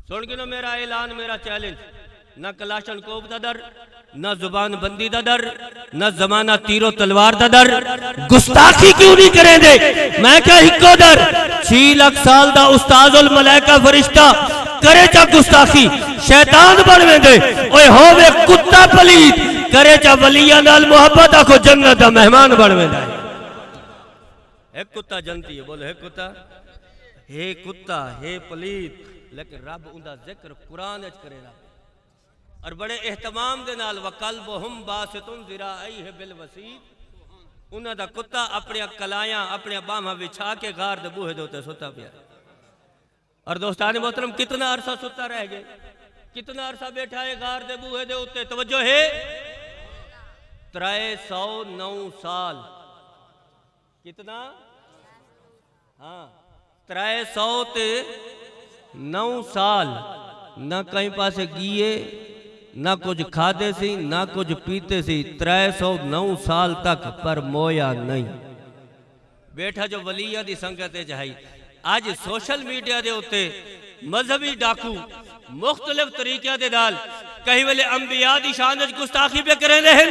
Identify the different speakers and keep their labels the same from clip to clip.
Speaker 1: سن کے میرا اعلان، میرا چیلنج، نہ کلاشن کوف دا در، نہ زبان بندی دا در، نہ زمانہ تیر و تلوار دا در، گستاخی کیوں نہیں کریں دے؟ میں کہا ہکو در 6 لاکھ سال دا استاذ الملائکہ فرشتہ کرے چا گستاخی شیطان بنویں دے، اوے ہووے کتا پلید کرے چا ولیاں نال محبت آکھو جنت دا مہمان بنویں دے۔ ایک کتا جنتی ہے، بولو ایک کتا ہے پلید، لیکن رب اندہ ذکر قرآن اچ کرے رہا اور بڑے اہتمام دے نال وَقَلْبُهُمْ بَاسِطٌ ذِرَاعَيْهِ بِالْوَسِيدِ، انہاں دا کتا اپنے کلایاں اپنے باہاں بچھا کے غار دے بوہے دوتے ستا پیا۔ اور دوستان محترم کتنا عرصہ ستا رہ گئے، کتنا عرصہ بیٹھا ہے غار دے بوہے دے ہوتے؟ توجہ ہے 309 سال۔ کتنا؟ ہاں 309 سال نہ کہیں پاسے گیے، نہ کچھ کھادے سی، نہ کچھ پیتے سی، 309 سال تک پر مویا نہیں بیٹھا جو ولیہ دی سنگتے جہائی۔ آج سوشل میڈیا دے ہوتے مذہبی ڈاکو مختلف طریقہ دے دال کہیں ویلے انبیاء دی شانج گستاخی پہ کریں رہے،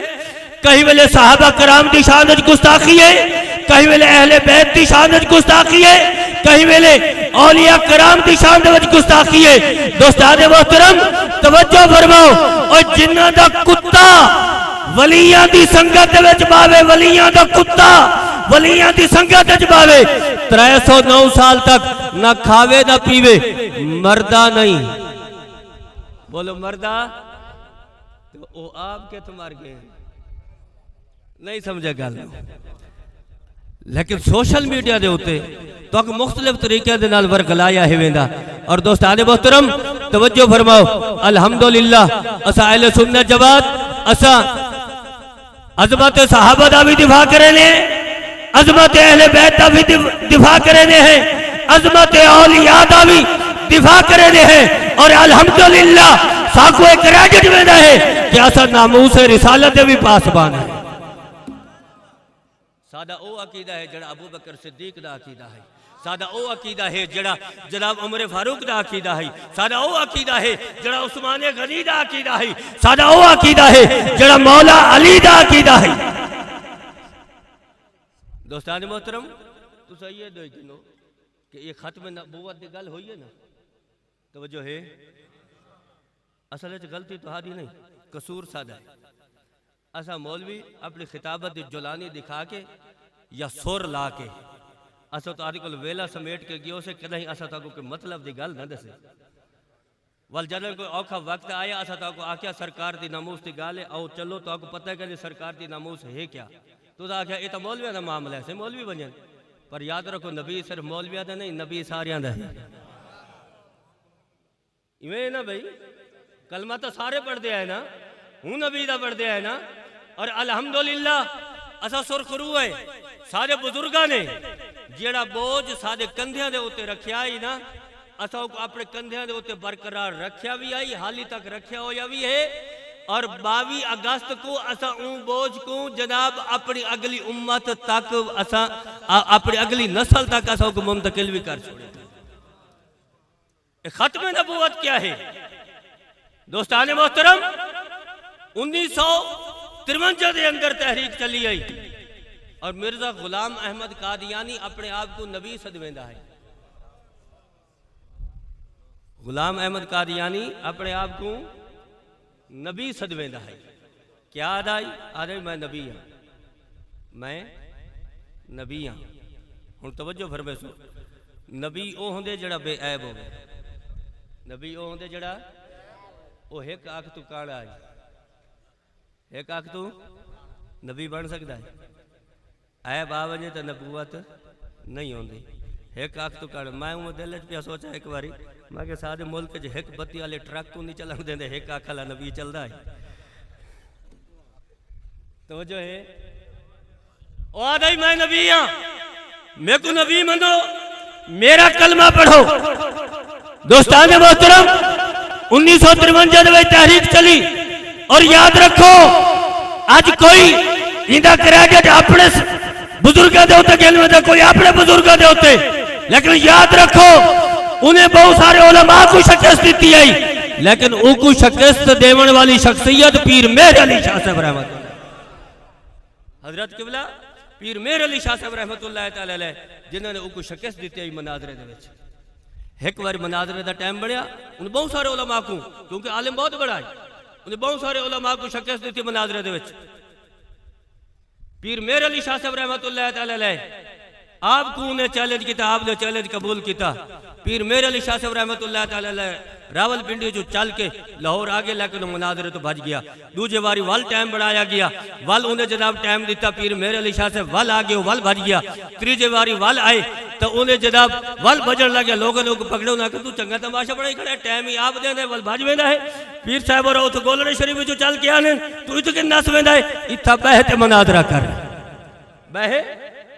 Speaker 1: کہیں ویلے صحابہ کرام دی شانج گستاخی ہے، کہیں ویلے اہل بیت دی شانج گستاخی ہے، کہیں ویلے اولیاء کرام دی شانج گستاخی ہے۔ دوستان محترم توجہ فرماؤ، اور جنہ دا کتا ولیاں دی سنگت وچ باوے، ولیاں دا کتا ولیاں دی سنگت وچ باوے 309 سال تک نہ کھاوے نہ پیوے، مردہ نہیں، بولو مردہ تو او آپ کے تمہار گئے نہیں سمجھے گا۔ لیکن سوشل میڈیا دے ہوتے تو اگر مختلف طریقے دے نال ورگلایا ہے ویندہ۔ اور دوستان محترم توجہ فرماؤ، الحمدللہ اسا اہل سنت جماعت اسا عظمت صحابہ دا بھی دفاع کرنے، عظمت اہل بیت دا بھی دفاع کرنے ہیں، عظمت اولیاء دا بھی دفاع کرنے ہیں، اور الحمدللہ ساکو ایک ریجٹ میں دا ہے کہ اسا ناموس رسالت بھی پاسبان ہے۔ سادہ او عقیدہ ہے جڑا ابو بکر صدیق دا عقیدہ ہے، سادہ او عقیدہ ہے جڑا جناب عمر فاروق دا عقیدہ ہے، سادہ او عقیدہ ہے جڑا عثمان غنی دا عقیدہ ہے، سادہ او عقیدہ ہے جڑا مولا علی دا عقیدہ ہے۔ دوستان محترم تو صحیح دو جنو کہ یہ ختم نبوت دی گل ہوئی ہے نا، توجہ ہے اصل ہے غلطی تو ہادی نہیں، قصور سادہ ہے۔ اسا مولوی اپنی خطابت جولانی دکھا کے یا سور لا کے اسا تو آدھی کل ویلا سمیٹ کے گیوں سے کدہیں اسا تو کوئی مطلب دی گل نہ دسے، والجنر کوئی اوکھا وقت آیا اسا تو آکھیا سرکار دی ناموس دی گالے او چلو تو آپ پتہ ہے کہ سرکار دی ناموس ہے کیا، تو آکھیا یہ تو مولویہ دا معاملہ ہے، سے مولوی بنجن، پر یاد رکھو نبی صرف مولویہ دا نہیں، نبی ساریاں دا ہے۔ ایویں نا بھئی کلمہ تو سارے پڑھ دیا ہے نا، ہوں نبی دا پڑھ دیا ہے نا، اور الحمدللہ اسا سرخرو ہے سارے بزرگاں نے جیڑا بوجھ سارے کندھیاں دے ہوتے رکھیا ہی نا، اسا کو اپنے کندھیاں دے ہوتے برقرار رکھیا بھی آئی، حالی تک رکھیا ہویا بھی ہے، اور 22 اگست کو اسا اون بوجھ کو جناب اپنی اگلی امت تک اسا اپنی اگلی نسل تک اسا کو منتقل بھی کر چھوڑے۔ ختم نبوت کیا ہے دوستان محترم؟ 1953 دے اندر تحریک چلی آئی اور مرزا غلام احمد قادیانی اپنے آپ کو نبی صدویندہ ہے۔ غلام احمد قادیانی اپنے آپ کو نبی صدویندہ ہے۔ کیا آدھائی؟ آدھائی میں نبی ہوں، میں نبی ہوں۔ ہن توجہ فرمے سو، نبی او ہوندے جڑا بے عیب ہوگا، نبی او ہوندے جڑا او ایک آنکھ تو کاڑا ہے، ایک آنکھ تو نبی بن سکتا ہے، عیب آوجے تو نبوت نہیں ہوندی، ایک آنکھ تو کاڑا۔ میں ہوں دل پہ سوچا ایک باری میں کہ سارے ملک جو ایک بتی والے ٹرک کو نہیں چلن دیں دے، ایک آنکھ والا نبی چل رہا ہے۔ توجہ ہے او آدھائی میں نبی ہاں، میں کو نبی منو، میرا کلمہ پڑھو۔ دوستان محترم 1953 میں تحریک چلی، اور یاد رکھو آج کوئی اندہ کریڈٹ اپنے بزرگاں دے ہوتے گل میں دے، کوئی اپنے بزرگاں دے ہوتے، لیکن یاد رکھو انہیں بہت سارے علماء کو شکست دیتی ہے، لیکن ان کو شکست دیون والی شخصیت پیر مہر علی شاہ صاحب رحمت اللہ، حضرت قبلہ پیر مہر علی شاہ صاحب رحمت اللہ تعالی علیہ، جنہوں نے ان کو شکست دیتی ہے مناظرے دے وچ۔ ایک بار مناظرے دا ٹائم بڑھیا، انہیں بہت سارے علماء کو، کیونکہ عالم بہت بڑا ہے، انہیں بہت سارے علماء کو شکست دیتی مناظرے دے وچ۔ پیر مہر علی شاہ صاحب رحمت اللہ تعالی علیہ آپ کو انہیں چیلنج کیتا، آپ نے چیلنج قبول کیتا۔ پیر مہر علی شاہ صاحب رحمت اللہ تعالی علیہ راول پنڈی جو چل کے لاہور آگے، لیکن مناظرے تو بھج گیا۔ دوجے باری ول ٹائم بڑھایا گیا، ول انہیں جناب ٹائم دیتا، پیر مہر علی شاہ صاحب ول آگے ول بھج گیا۔ تیجے باری ول آئے تو انہیں جناب ول بجن لگیا، لوگوں پکڑو نہ کہ تو چنگا تماشا بڑا ہی کھڑا ہے، ٹائم ہی آپ دینا ہے، ول بھج ویندا ہے۔ پیر صاحب اور تو گولڑے شریف جو چل کے آنے تو اتو کے نس ویندا ہے، اتھا بہتے مناظرہ کر، بہے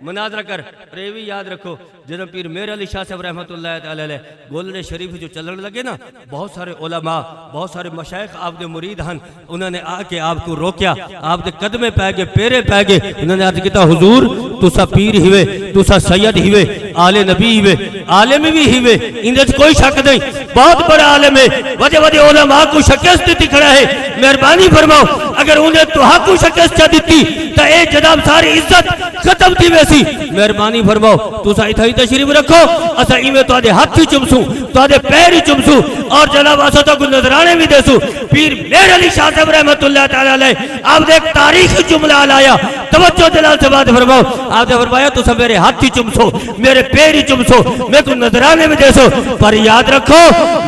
Speaker 1: مناظرہ کر۔ ریوی یاد رکھو، جنہوں پیر مہر علی شاہ صاحب رحمت اللہ تعالی علیہ گولڑے شریف جو چلن لگے نا، بہت سارے علماء، بہت سارے مشائخ آپ دے مرید ہن، انہوں نے آ کے آپ کو روکیا، آپ دے قدمے پہ گئے، پیرے پہ گئے، انہوں نے عرض کیتا حضور تسا پیر ہوئے، تسا سید ہوئے، آل نبی ہوئے، عالم بھی ہوئے، اندر کوئی شک نہیں، بہت بڑا عالم ہے، وجہ وجہ علماء کو شکست دیتی کھڑا ہے، مہربانی فرماؤ اگر انہیں تو حق کو شکست چا دیتی تو اے جناب ساری عزت ختم تھی ویسی، مہربانی فرماؤ تسا اتھائی تشریف رکھو، اسا ایمیں تو آدھے ہاتھ ہی چمسوں، تو آدھے پیر ہی چمسوں، اور جناب اسا تو کوئی نظرانے بھی دیسوں۔ پیر مہر علی شاہ صاحب رحمت اللہ تعالی علیہ آپ نے ایک تاریخی جملہ لایا، توجہ جلال سے بات فرماؤ، آپ نے فرمایا تسا میرے ہاتھ ہی چمسو، میرے پیر ہی چمسو، میں کو نظرانے بھی دیسو، پر یاد رکھو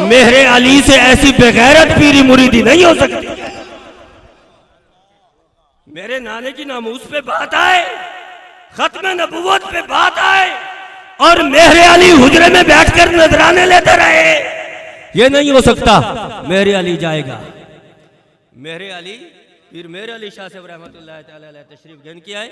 Speaker 1: مہر علی سے ایسی بغیرت پیری مریدی نہیں ہو سکتی۔ میرے نانے کی ناموس پہ بات آئے، ختم نبوت پہ بات آئے، اور مہر علی حجرے میں بیٹھ کر نظرانے لیتے رہے، یہ نہیں ہو سکتا۔ مہر علی جائے گا، مہر علی پیر مہر علی شاہ صاحب رحمت اللہ تعالی علیہ تشریف گھن کیا ہے،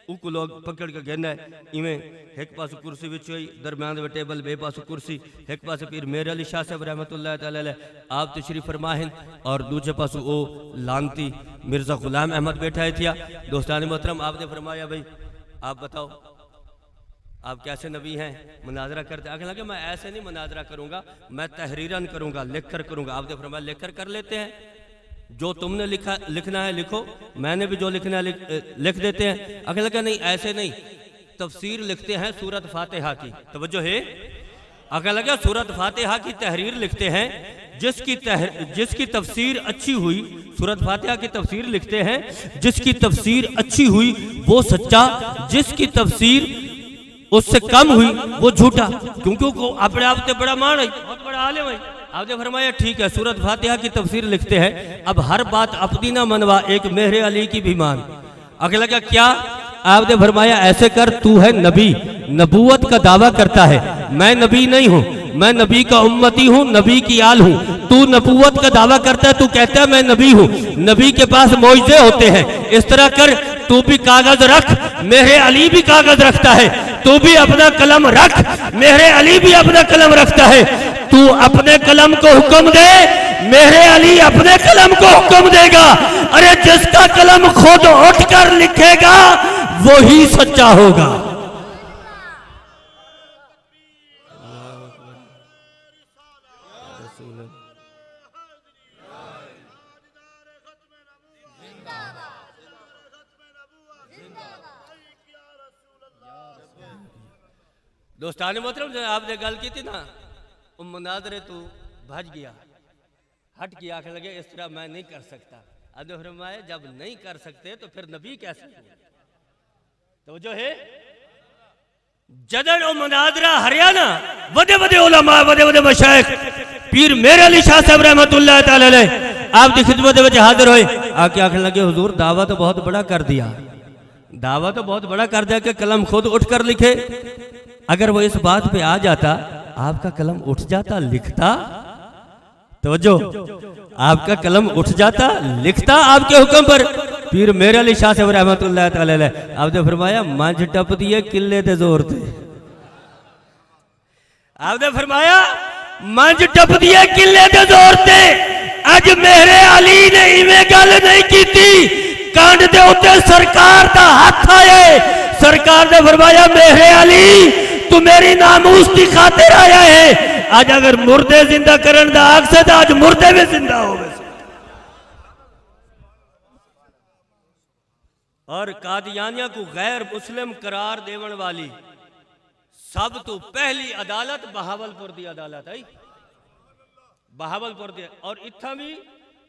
Speaker 1: اوکو لوگ پکڑ کے گھن ہے، ایمیں ایک پاس کرسی وچ ہوئی، درمیان دے ٹیبل بے پاس کرسی، ایک پاس پیر مہر علی شاہ صاحب رحمت اللہ تعالی علیہ آپ تشریف فرمائیں، اور دوسرے پاس او لانتی مرزا غلام احمد بیٹھا ہے تھیا۔ دوستان محترم آپ نے فرمایا بھئی آپ بتاؤ آپ کیسے نبی ہیں، مناظرہ کرتے، آگے لگے میں ایسے نہیں مناظرہ کروں گا، میں تحریراً کروں گا، لکھ کر کروں گا۔ آپ نے فرمایا لکھ کر کر لیتے ہیں، جو تم نے لکھنا ہے لکھو، میں نے بھی جو لکھنا ہے لکھ دیتے ہیں۔ آگے لگا نہیں ایسے نہیں، تفسیر لکھتے ہیں سورت فاتحہ کی، توجہ ہے، آگے لگا سورت فاتحہ کی تحریر لکھتے ہیں، جس کی تفسیر اچھی ہوئی، سورت فاتحہ کی تفسیر لکھتے ہیں، جس کی تفسیر اچھی ہوئی وہ سچا، جس کی تفسیر اس سے کم ہوئی وہ جھوٹا، کیونکہ وہ اپنے آپ سے بڑا مان ہے، بہت بڑا عالم ہے۔ آپ نے فرمایا ٹھیک ہے سورت فاتحہ کی تفسیر لکھتے ہیں، اب ہر بات اپنی نہ منوا، ایک مہر علی کی بھی مان۔ آگے لگا کیا؟ آپ نے فرمایا ایسے کر، تو ہے نبی، نبوت کا دعویٰ کرتا ہے، میں نبی نہیں ہوں، میں نبی کا امتی ہوں، نبی کی آل ہوں، تو نبوت کا دعویٰ کرتا ہے، تو کہتا ہے میں نبی ہوں، نبی کے پاس معجزے ہوتے ہیں، اس طرح کر تو بھی کاغذ رکھ، مہر علی بھی کاغذ رکھتا ہے، تو بھی اپنا قلم رکھ، مہر علی بھی اپنا قلم رکھتا ہے، تو اپنے قلم کو حکم دے، مہر علی اپنے قلم کو حکم دے گا۔ ارے جس کا قلم خود اٹھ کر لکھے گا وہی سچا ہوگا۔ دوستان محترم جو آپ نے گل کی تھی نا، مناظرے تو بھج گیا، ہٹ گیا، آخر لگے اس طرح میں نہیں کر سکتا۔ ادھے فرمائے جب نہیں کر سکتے تو پھر نبی کیسے ہوئے؟ توجہ ہے، جدن و مناظرہ ہریانہ ودے ودے علماء، ودے ودے مشائخ، پیر مہر علی شاہ صاحب رحمت اللہ تعالی علیہ آپ کی خدمت وچ حاضر ہوئے، آکے آخر لگے حضور دعویٰ تو بہت بڑا کر دیا، دعویٰ تو بہت بڑا کر دیا کہ قلم خود اٹھ کر لکھے۔ اگر وہ اس بات پہ آ جاتا، آپ کا قلم اٹھ جاتا لکھتا، توجہ، آپ کا قلم اٹھ جاتا لکھتا آپ کے حکم پر۔ پیر مہر علی شاہ صاحب رحمت اللہ تعالی علیہ آپ نے فرمایا منج ٹپ دیے قلعے تے زور تے، آپ نے فرمایا منج ٹپ دیے قلعے تے زور تے۔ اج مہر علی نے ایویں گل نہیں کیتی، کانڈ دے اوتے سرکار دا ہاتھ آئے، سرکار نے فرمایا مہر علی تو میری ناموس کی خاطر آیا ہے، آج اگر مردے زندہ کرن دا آگ سے آج مردے بھی زندہ ہو ویسے. اور قادیانیہ کو غیر مسلم قرار دیون والی سب تو پہلی عدالت بہاولپور دی عدالت ہے. بہاولپور دی. اور اتھا بھی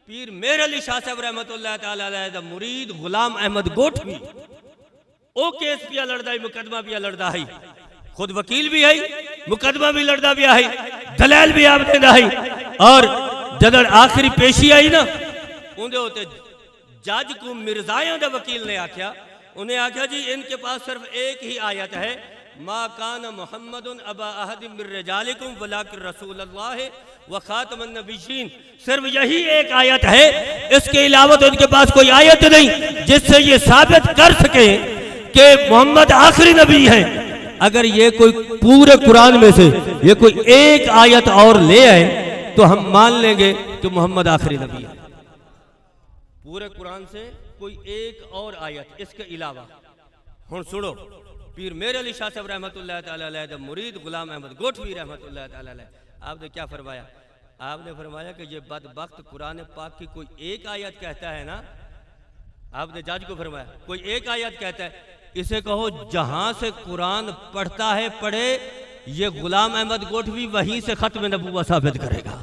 Speaker 1: پیر مہر علی شاہ صاحب رحمت اللہ تعالیٰ علیہ دا مرید غلام احمد گوٹھ بھی او کیس پیا لڑدا ہے, مقدمہ پیا لڑدا ہے, خود وکیل بھی ہے, مقدمہ بھی لڑدا بھی ہے, دلائل بھی آپ دینا ہے. اور جدر آخری پیشی آئی نا اندھے ہوتے جج کو مرزایاں دا وکیل نے آکھیا, انہیں آکھیا جی ان کے پاس صرف ایک ہی آیت ہے, ما کان محمد ابا احد من رجالکم ولکن رسول اللہ وخاتم النبیین. صرف یہی ایک آیت ہے, اس کے علاوہ تو ان کے پاس کوئی آیت نہیں جس سے یہ ثابت کر سکیں کہ محمد آخری نبی ہے. اگر یہ کوئی پورے قرآن میں سے یہ کوئی ایک آیت اور لے آئے تو ہم مان لیں گے کہ محمد آخری نبی ہے. پورے قرآن سے کوئی ایک اور آیت اس کے علاوہ. ہن سنو, پیر مہر علی شاہ صاحب رحمت اللہ تعالیٰ علیہ دا مرید غلام احمد گوٹھوی رحمت اللہ تعالیٰ علیہ, آپ نے کیا فرمایا؟ آپ نے فرمایا کہ یہ بدبخت قرآن پاک کی کوئی ایک آیت کہتا ہے نا, آپ نے جج کو فرمایا کوئی ایک آیت کہتا ہے, اسے کہو جہاں سے قرآن پڑھتا ہے پڑھے, یہ غلام احمد گوٹھوی وہیں سے ختم نبوت ثابت کرے گا.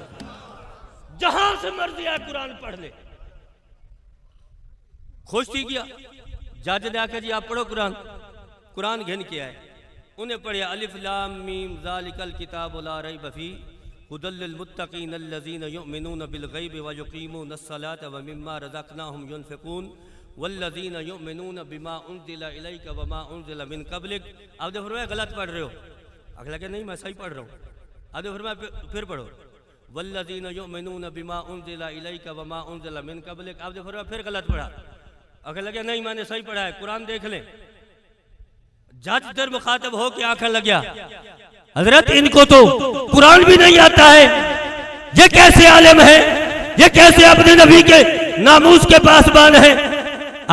Speaker 1: جہاں سے مرضی ہے قرآن پڑھ لے. خوش تھی کیا جج نے آکھا جی آپ پڑھو قرآن. قرآن گھن کیا ہے, انہیں پڑھیا الف لام میم ذالک الکتاب لا ریب فیہ ھدی للمتقین الذین یؤمنون بالغیب ویقیمون الصلاة ومما رزقناہم ینفقون والذین یؤمنون بما انزل الیک وما انزل من قبلک. آپ نے فرمایا غلط پڑھ رہے ہو. اگلا کہ نہیں میں صحیح پڑھ رہا ہوں. آپ نے فرمایا پھر پڑھو والذین یؤمنون بما انزل الیک وما انزل من قبلک. آپ نے فرمایا پھر غلط پڑھا. اگلا کہ نہیں میں نے صحیح پڑھا ہے, قرآن دیکھ لیں. جج در مخاطب ہو کے آنکھیں لگیا, حضرت ان کو تو قرآن بھی نہیں آتا ہے, یہ کیسے عالم ہے, یہ کیسے اپنے نبی کے ناموس کے پاسبان ہے.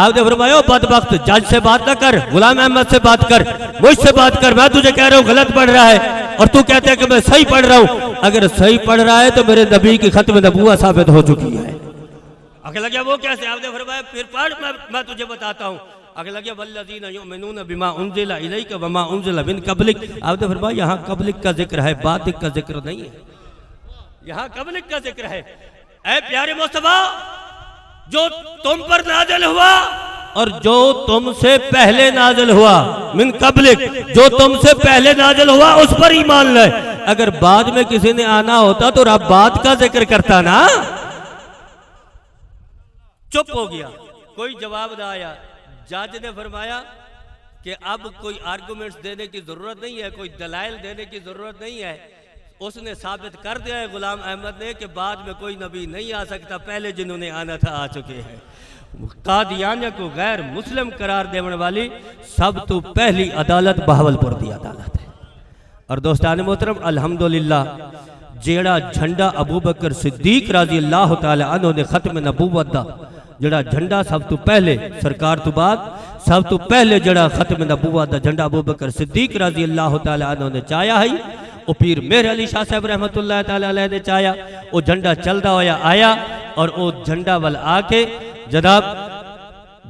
Speaker 1: آپ نے فرمایا بدبخت جج سے بات نہ کر, غلام احمد سے بات کر, مجھ سے بات کر. میں تجھے کہہ رہا ہوں غلط پڑھ رہا ہے اور تو کہتے ہیں کہ میں صحیح پڑھ رہا ہوں. اگر صحیح پڑھ رہا ہے تو میرے نبی کی ختم نبوت ثابت ہو چکی ہے. اگلا کیا وہ کیسے؟ آپ نے فرمایا پھر پڑھ, میں تجھے بتاتا ہوں. اگلا کیا والذین یؤمنون بما انزل الیک وما انزل من قبلک. آپ نے فرمایا یہاں قبلک کا ذکر ہے, بعد کا ذکر نہیں ہے. یہاں قبلک کا ذکر ہے. اے پیارے مصطفیٰ, جو تم پر نازل ہوا اور جو تم سے پہلے نازل ہوا, من قبلک, جو تم سے پہلے نازل ہوا اس پر ایمان لائے. اگر بعد میں کسی نے آنا ہوتا تو رب بعد کا ذکر کرتا نا. چپ ہو گیا, کوئی جواب نہ آیا. جج نے فرمایا کہ اب کوئی آرگومنٹس دینے کی ضرورت نہیں ہے, کوئی دلائل دینے کی ضرورت نہیں ہے. اس نے ثابت کر دیا ہے غلام احمد نے کہ بعد میں کوئی نبی نہیں آ سکتا, پہلے جنہوں نے آنا تھا آ چکے ہیں. قادیانیہ کو غیر مسلم قرار دینے والی سب تو پہلی عدالت بہاولپور دی عدالت ہے. اور دوستان محترم الحمدللہ جیڑا جھنڈا ابو بکر صدیق رضی اللہ تعالی عنہ نے ختم نبوت دا جڑا جھنڈا سب تو پہلے سرکار تو بعد سب تو پہلے جڑا ختم نبوت دا جھنڈا ابو بکر صدیق رضی اللہ تعالی عنہ نے چایا ہے, وہ پیر مہر علی شاہ صاحب رحمت اللہ تعالی علیہ نے چایا. وہ جھنڈا چلدا ہویا آیا اور وہ جھنڈا ول آ کے جناب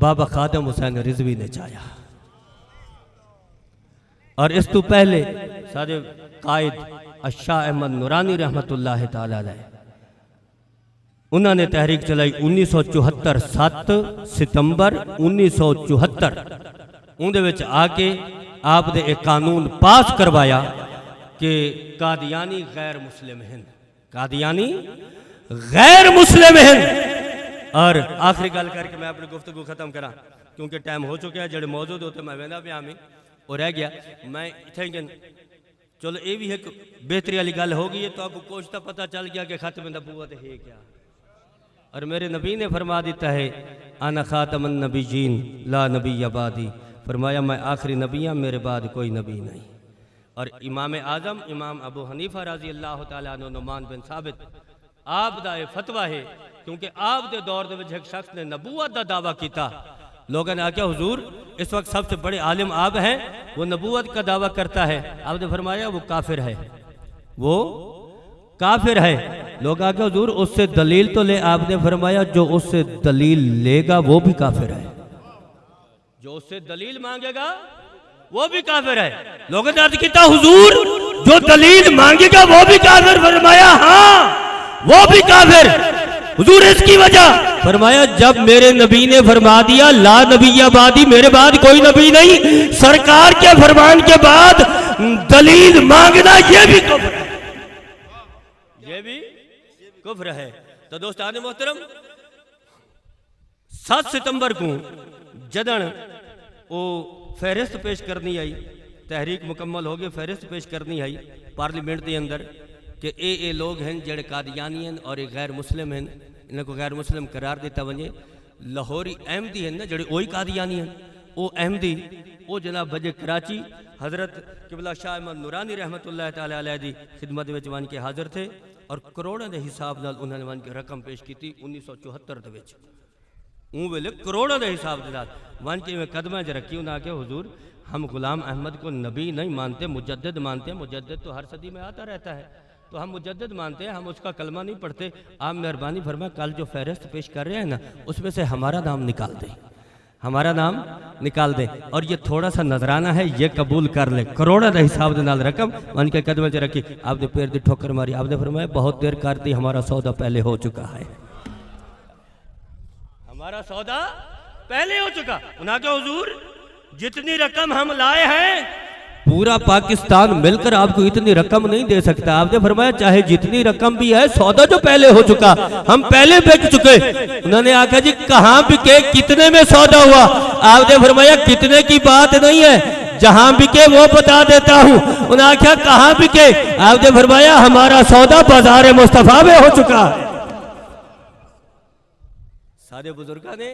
Speaker 1: بابا خادم حسین رضوی نے چایا. اور اس تو پہلے سارے قائد شاہ احمد نورانی رحمت اللہ تعالی علیہ, انہوں نے تحریک چلائی 1974 7 ستمبر 1974. اندھے وچ آ کے آپ نے ایک قانون پاس کروایا کہ قادیانی غیر مسلم ہیں, قادیانی غیر مسلم ہیں. اور آخری گل کر کے میں اپنی گفتگو ختم کرا کیونکہ ٹائم ہو چکا ہے. جڑے موجود ہوتے میں ویندہ پیا میں اور رہ گیا میں اتھے چلو یہ بھی ایک بہتری والی گل ہو گئی ہے. تو آپ کو کوشتا پتہ چل گیا کہ ختم نبوت ہے کیا. اور میرے نبی نے فرما دیتا ہے انا خاتم النبیین لا نبی بعدی, فرمایا میں آخری نبی ہوں, میرے بعد کوئی نبی نہیں. اور امام اعظم امام ابو حنیفہ رضی اللہ تعالیٰ عنہ نعمان بن ثابت آپ دا فتویٰ ہے, کیونکہ آپ دے دور دے وچ ایک شخص نے نبوت دا دعویٰ کیتا. لوگوں نے آکھیا حضور اس وقت سب سے بڑے عالم آپ ہیں, وہ نبوت کا دعویٰ کرتا ہے. آپ نے فرمایا وہ کافر ہے, وہ کافر ہے. لوگ آگے حضور اس سے دلیل تو لے. آپ نے فرمایا جو اس سے دلیل لے گا وہ بھی کافر ہے. جو اس سے دلیل مانگے گا وہ بھی کافر ہے. لوگوں نے عرض کیا حضور جو دلیل مانگے گا وہ بھی کافر. فرمایا ہاں وہ بھی کافر. حضور اس کی وجہ فرمایا جب میرے نبی نے فرما دیا لا نبی بعدی, میرے بعد کوئی نبی نہیں, سرکار کے فرمان کے بعد دلیل مانگنا یہ بھی کفر ہے. یہ بھی کفر ہے. تو دوستان محترم 7 ستمبر کو جدن وہ فہرست پیش کرنی آئی, تحریک مکمل ہو گئی, فہرست پیش کرنی آئی پارلیمنٹ دے اندر کہ اے لوگ ہیں جڑے قادیانی ہیں اور ایک غیر مسلم ہیں, انہیں کو غیر مسلم قرار دیتا ونجے. لاہوری احمدی ہیں نا جڑے وہی قادیانی ہیں, وہ احمدی وہ جناب بجے کراچی حضرت قبلہ شاہ احمد نورانی رحمت اللہ تعالی علیہ دی خدمت وچ وان کے حاضر تھے اور کروڑوں دے حساب نال انہوں نے وان کے رقم پیش کی تھی 1974 دے وچ. اون ویلے کروڑوں دے حساب دے نال وان کے میں قدمہ چ رکھی. انہاں کہ حضور ہم غلام احمد کو نبی نہیں مانتے, مجدد مانتے ہیں. مجدد تو ہر صدی میں آتا رہتا ہے, تو ہم مجدد مانتے ہیں, ہم اس کا کلمہ نہیں پڑھتے. آپ مہربانی فرمائیں کل جو فہرست پیش کر رہے ہیں نا اس میں سے ہمارا نام نکال دیں, ہمارا نام نکال دیں, اور یہ تھوڑا سا نظرانہ ہے یہ قبول کر لیں. کروڑوں دا حساب دے نال رقم ان کے قدمے چ رکھی. آپ نے پیر دی ٹھوکر ماری. آپ نے فرمایا بہت دیر کرتی, ہمارا سودا پہلے ہو چکا ہے, ہمارا سودا پہلے ہو چکا. انہاں کہ حضور جتنی رقم ہم لائے ہیں پورا پاکستان مل کر آپ کو اتنی رقم نہیں دے سکتا. آپ نے فرمایا چاہے جتنی رقم بھی ہے سودا جو پہلے ہو چکا, ہم پہلے بک چکے. انہوں نے آکھا جی کہاں بکے, کتنے میں سودا ہوا؟ آپ نے فرمایا کتنے کی بات نہیں ہے, جہاں بکے وہ بتا دیتا ہوں. انہوں نے آکھا کہاں بکے؟ آپ نے فرمایا ہمارا سودا بازار مصطفیٰ میں ہو چکا. سارے بزرگاں نے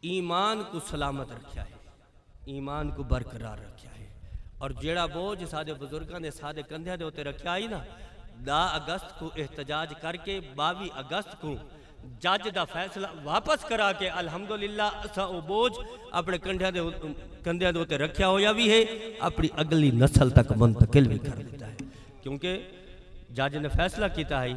Speaker 1: ایمان کو سلامت رکھا ہے, ایمان کو برقرار رکھا ہے. اور جیڑا بوجھ سادے بزرگاں نے سادے کندھے دے ہوتے رکھا ہی نا, 10 اگست کو احتجاج کر کے 22 اگست کو جج دا فیصلہ واپس کرا کے الحمدللہ اسا وہ بوجھ اپنے کندھے دے ہوتے رکھا ہویا بھی ہے, اپنی اگلی نسل تک منتقل بھی کر لیتا ہے. کیونکہ جج نے فیصلہ کیتا ہے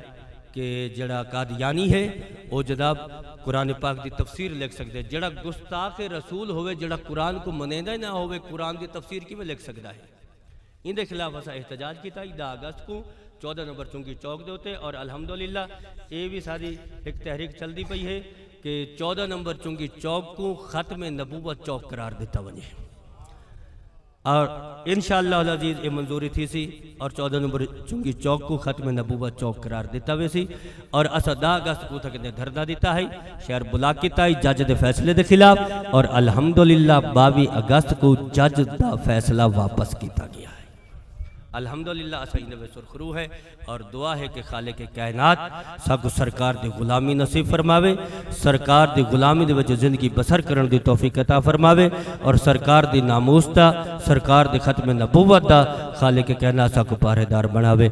Speaker 1: کہ جڑا قادیانی ہے وہ جناب قرآن پاک دی تفسیر لکھ سکتے, جڑا گستاخ رسول ہوئے جڑا قرآن کو منیندہ نہ ہوئے قرآن دی تفسیر کی میں لکھ سکتا ہے. ان دے خلاف اسا احتجاج کیتا 10 اگست کو 14 نمبر چونکی چوک دے ہوتے. اور الحمدللہ یہ بھی ساری ایک تحریک چل دی پئی ہے کہ 14 نمبر چونکی چوک کو ختم نبوت چوک قرار دیتا ونجے, اور انشاءاللہ العزیز یہ منظوری تھی سی, اور 14 نمبر چونکی چوک کو ختم نبوت چوک قرار دیتا ہوئے سی. اور اسا 10 اگست کو تک نے دھرنا دیتا ہے, شہر بلاک کیتا ہے جج دے فیصلے دے خلاف, اور الحمدللہ 22 اگست کو جج دا فیصلہ واپس کیتا گیا ہے. الحمدللہ اسا انہیں میں سرخرو ہے, اور دعا ہے کہ خالق کائنات سب کو سرکار دی غلامی نصیب فرماوے, سرکار دی غلامی دے وجہ زندگی بسر کرن دی توفیق عطا فرماوے, اور سرکار دی ناموس دا, سرکار دی ختم نبوت دا خالق کائنات سب کو پاہرے دار بناوے.